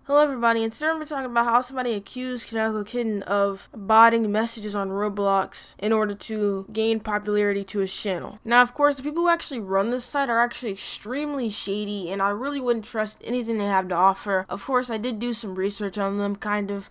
Hello everybody, and today we're talking about how somebody accused Konekokitten of botting messages on Roblox in order to gain popularity to his channel. Now of course, the people who actually run this site are actually extremely shady, and I really wouldn't trust anything they have to offer. Of course, I did do some research on them,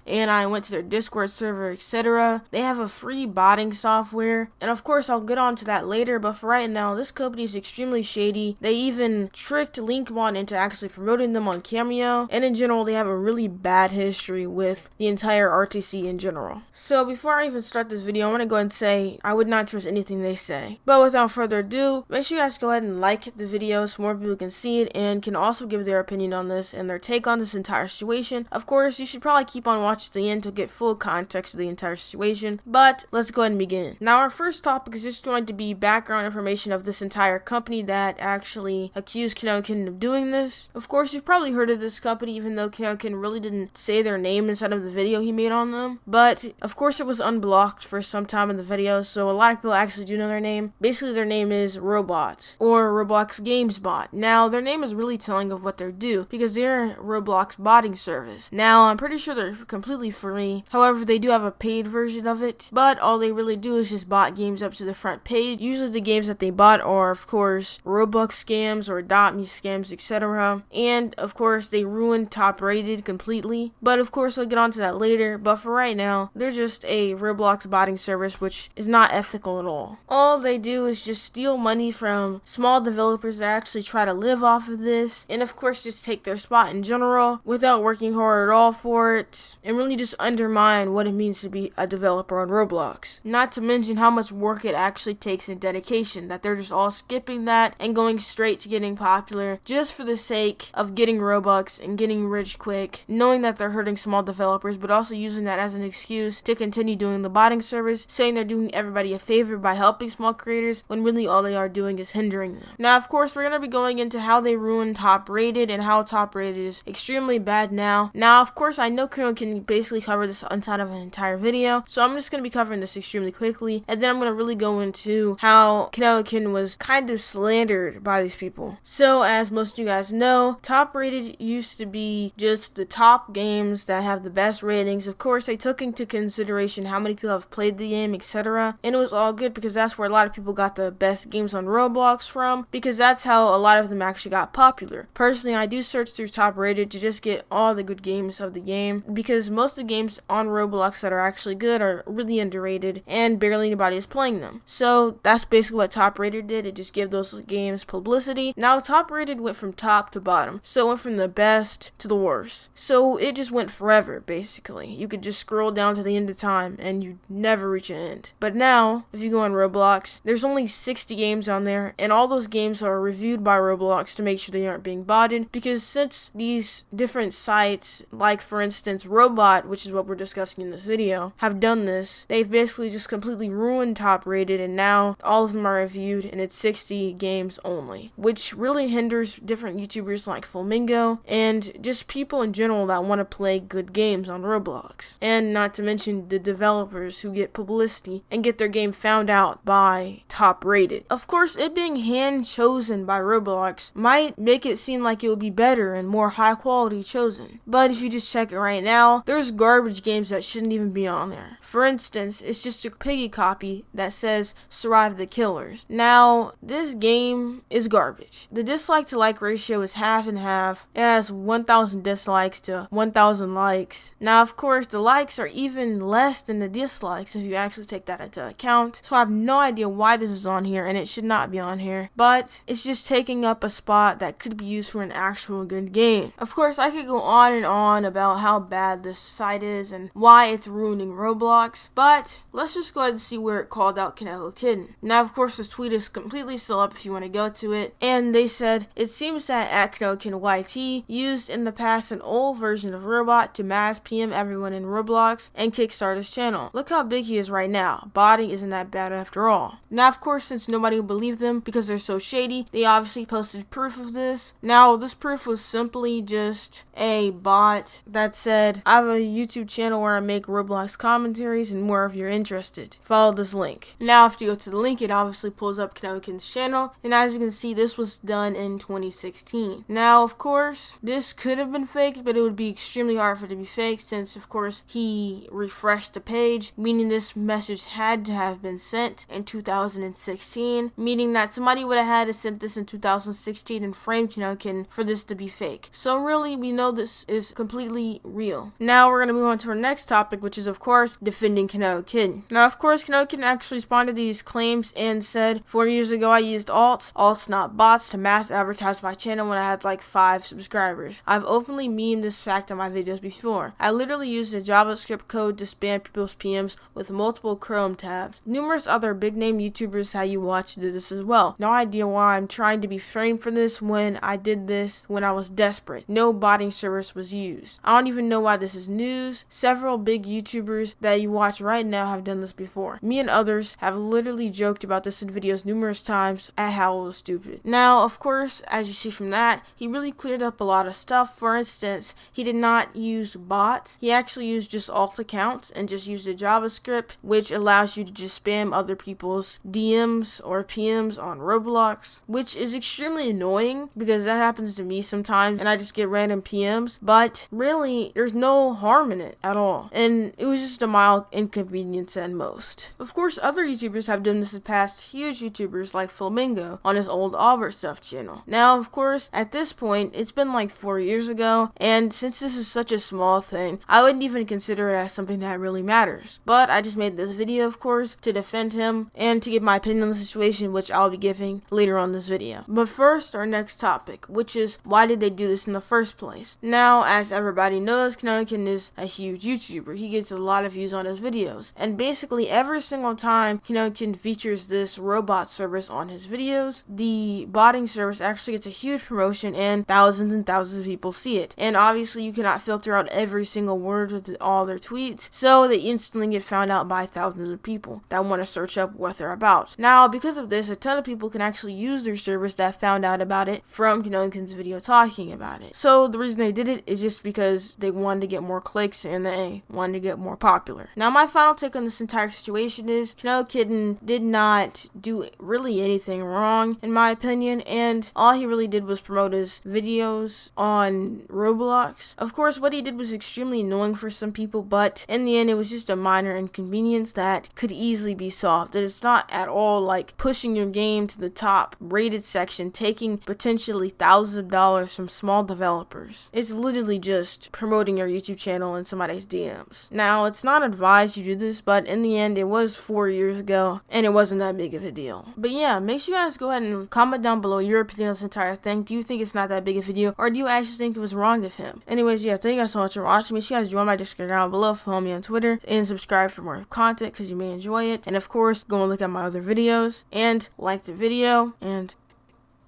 and I went to their Discord server, etc. They have a free botting software, and of course I'll get on to that later, but for right now, this company is extremely shady. They even tricked Linkbot into actually promoting them on Cameo, and in general, they have a really bad history with the entire RTC in general. So before I even start this video, I want to go ahead and say I would not trust anything they say. But without further ado, make sure you guys go ahead and like the video so more people can see it and can also give their opinion on this and their take on this entire situation. Of course, you should probably keep on watching to the end to get full context of the entire situation, but let's go ahead and begin. Now our first topic is just going to be background information of this entire company that actually accused Konekokitten of doing this. Of course, you've probably heard of this company, even though Konekokitten really didn't say their name inside of the video he made on them, but of course it was unblocked for some time in the video, so a lot of people actually do know their name. Basically their name is Robot, or Roblox Games Bot. Now their name is really telling of what they do, because they're a Roblox botting service. Now I'm pretty sure they're completely free, however they do have a paid version of it, but all they really do is just bot games up to the front page. Usually the games that they bot are of course Robux scams or Adopt.me scams, etc. And of course they ruin top rated completely, but of course we'll get on to that later. But for right now, they're just a Roblox botting service, which is not ethical at all. All they do is just steal money from small developers that actually try to live off of this, and of course just take their spot in general without working hard at all for it, and really just undermine what it means to be a developer on Roblox. Not to mention how much work it actually takes and dedication, that they're just all skipping that and going straight to getting popular just for the sake of getting Robux and getting rich quick, knowing that they're hurting small developers, but also using that as an excuse to continue doing the botting service, saying they're doing everybody a favor by helping small creators, when really all they are doing is hindering them. Now of course we're going to be going into how they ruin top rated and how top rated is extremely bad now. Now of course I know Konekokitten can basically cover this inside of an entire video, so I'm just going to be covering this extremely quickly, and then I'm going to really go into how Konekokitten was kind of slandered by these people. So as most of you guys know, top rated used to be just the top games that have the best ratings. Of course they took into consideration how many people have played the game, etc. And it was all good because that's where a lot of people got the best games on Roblox from, because that's how a lot of them actually got popular. Personally, I do search through top rated to just get all the good games of the game, because most of the games on Roblox that are actually good are really underrated and barely anybody is playing them. So that's basically what top rated did. It just gave those games publicity. Now top rated went from top to bottom, so it went from the best to the worst. So it just went forever, basically. You could just scroll down to the end of time and you'd never reach an end. But now, if you go on Roblox, there's only 60 games on there, and all those games are reviewed by Roblox to make sure they aren't being botted, because since these different sites, like for instance Robot, which is what we're discussing in this video, have done this, they've basically just completely ruined top rated, and now all of them are reviewed and it's 60 games only, which really hinders different YouTubers like Flamingo and just people in general that want to play good games on Roblox. And not to mention the developers who get publicity and get their game found out by top rated. Of course, it being hand chosen by Roblox might make it seem like it would be better and more high quality chosen, but if you just check it right now, there's garbage games that shouldn't even be on there. For instance, it's just a piggy copy that says Survive the Killers. Now this game is garbage. The dislike to like ratio is half and half. It has 1,000 dislikes to 1,000 likes. Now of course the likes are even less than the dislikes if you actually take that into account, so I have no idea why this is on here, and it should not be on here, but it's just taking up a spot that could be used for an actual good game. Of course I could go on and on about how bad this site is and why it's ruining Roblox, but let's just go ahead and see where it called out Konekokitten. Now of course this tweet is completely still up if you want to go to it, and they said, it seems that at Konekokitten YT used in the past an old version of Robot to mass PM everyone in Roblox and kickstart his channel. Look how big he is right now. Botting isn't that bad after all. Now of course, since nobody will believe them because they're so shady, they obviously posted proof of this. Now this proof was simply just a bot that said, I have a YouTube channel where I make Roblox commentaries and more if you're interested. Follow this link. Now if you go to the link, it obviously pulls up Konekokkitten's channel, and as you can see, this was done in 2016. Now of course, this could have been fake faked, but it would be extremely hard for it to be faked since, of course, he refreshed the page, meaning this message had to have been sent in 2016, meaning that somebody would have had to send this in 2016 and frame Konekokitten for this to be fake. So really, we know this is completely real. Now we're gonna move on to our next topic, which is, of course, defending Konekokitten. Now, of course, Konekokitten actually responded to these claims and said, 4 years ago I used alts not bots, to mass advertise my channel when I had like 5 subscribers. I've openly memed this fact on my videos before. I literally used a JavaScript code to spam people's PMs with multiple Chrome tabs. Numerous other big name YouTubers how you watch did this as well. No idea why I'm trying to be framed for this when I did this when I was desperate. No botting service was used. I don't even know why this is news. Several big YouTubers that you watch right now have done this before. Me and others have literally joked about this in videos numerous times at how it was stupid. Now, of course, as you see from that, he really cleared up a lot of stuff. For instance, he did not use bots. He actually used just alt accounts and just used a JavaScript, which allows you to just spam other people's DMs or PMs on Roblox, which is extremely annoying because that happens to me sometimes and I just get random PMs, but really there's no harm in it at all, and it was just a mild inconvenience at most. Of course, other YouTubers have done this in the past, huge YouTubers like Flamingo on his old Albert Stuff channel. Now, of course, at this point, it's been like 4 years ago, and since this is such a small thing, I wouldn't even consider it as something that really matters. But I just made this video, of course, to defend him and to give my opinion on the situation, which I'll be giving later on this video. But first, our next topic, which is why did they do this in the first place? Now, as everybody knows, Konekokitten is a huge YouTuber. He gets a lot of views on his videos, and basically every single time Konekokitten features this robot service on his videos, the botting service actually gets a huge promotion and thousands of people see it. And obviously you cannot filter out every single word with all their tweets, so they instantly get found out by thousands of people that want to search up what they're about. Now, because of this, a ton of people can actually use their service that found out about it from Konekokitten's video talking about it. So the reason they did it is just because they wanted to get more clicks and they wanted to get more popular. Now, my final take on this entire situation is Konekokitten did not do really anything wrong, in my opinion, and all he really did was promote his videos on Roblox. Of course, what he did was extremely annoying for some people, but in the end, it was just a minor inconvenience that could easily be solved. It's not at all like pushing your game to the top rated section, taking potentially thousands of dollars from small developers. It's literally just promoting your YouTube channel in somebody's DMs. Now, it's not advised you do this, but in the end, it was 4 years ago, and it wasn't that big of a deal. But yeah, make sure you guys go ahead and comment down below your opinion on this entire thing. Do you think it's not that big of a deal, or do you actually think it was wrong of him? Anyways, yeah, thank you guys so much for watching. Make sure you guys join my Discord down below, follow me on Twitter, and subscribe for more content because you may enjoy it. And of course, go and look at my other videos, and like the video, and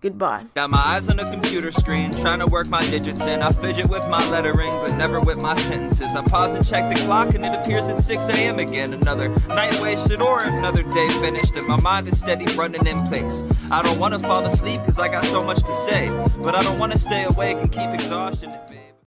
goodbye. Got my eyes on a computer screen, trying to work my digits in. I fidget with my lettering, but never with my sentences. I pause and check the clock, and it appears it's 6 a.m. again. Another night wasted or another day finished, and my mind is steady running in place. I don't want to fall asleep, cause I got so much to say, but I don't want to stay awake and keep exhaustion at bay.